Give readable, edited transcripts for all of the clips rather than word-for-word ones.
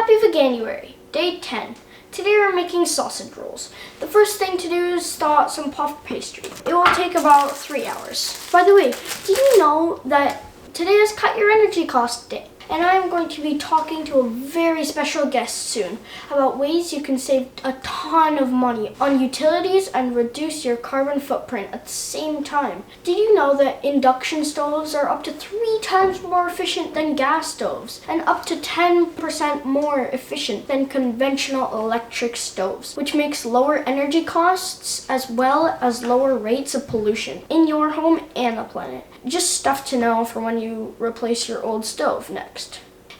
Happy Veganuary, day 10. Today we're making sausage rolls. The first thing to do is thaw out some puff pastry. It will take about 3 hours. By the way, did you know that today is Cut Your Energy Cost Day? And I'm going to be talking to a very special guest soon about ways you can save a ton of money on utilities and reduce your carbon footprint at the same time. Did you know that induction stoves are up to 3 times more efficient than gas stoves and up to 10% more efficient than conventional electric stoves, which makes lower energy costs as well as lower rates of pollution in your home and the planet? Just stuff to know for when you replace your old stove next.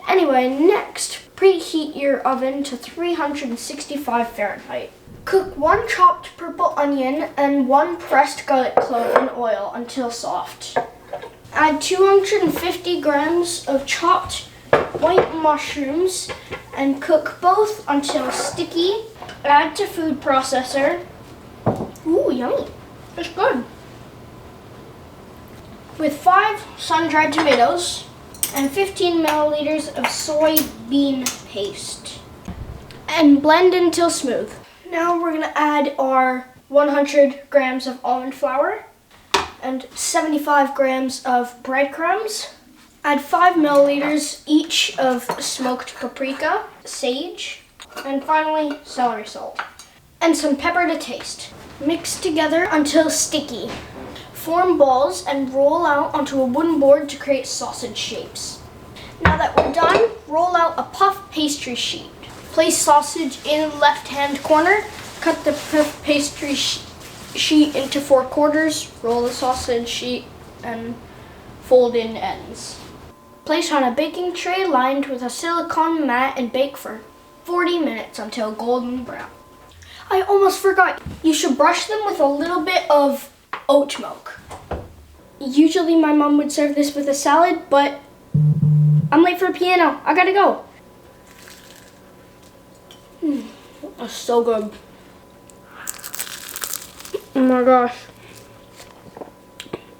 Anyway, next, preheat your oven to 365 Fahrenheit. Cook 1 chopped purple onion and 1 pressed garlic clove in oil until soft. Add 250 grams of chopped white mushrooms and cook both until sticky. Add to food processor. Ooh, yummy. It's good. With 5 sun-dried tomatoes and 15 milliliters of soybean paste. And blend until smooth. Now we're gonna add our 100 grams of almond flour and 75 grams of breadcrumbs. Add 5 milliliters each of smoked paprika, sage, and finally celery salt. And some pepper to taste. Mix together until sticky. Form balls and roll out onto a wooden board to create sausage shapes. Now that we're done, roll out a puff pastry sheet. Place sausage in left-hand corner. Cut the puff pastry sheet into 4 quarters. Roll the sausage sheet and fold in ends. Place on a baking tray lined with a silicone mat and bake for 40 minutes until golden brown. I almost forgot. You should brush them with a little bit of oat milk. Usually my mom would serve this with a salad, but I'm late for piano. I gotta go. That's so good. Oh my gosh.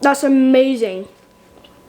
That's amazing.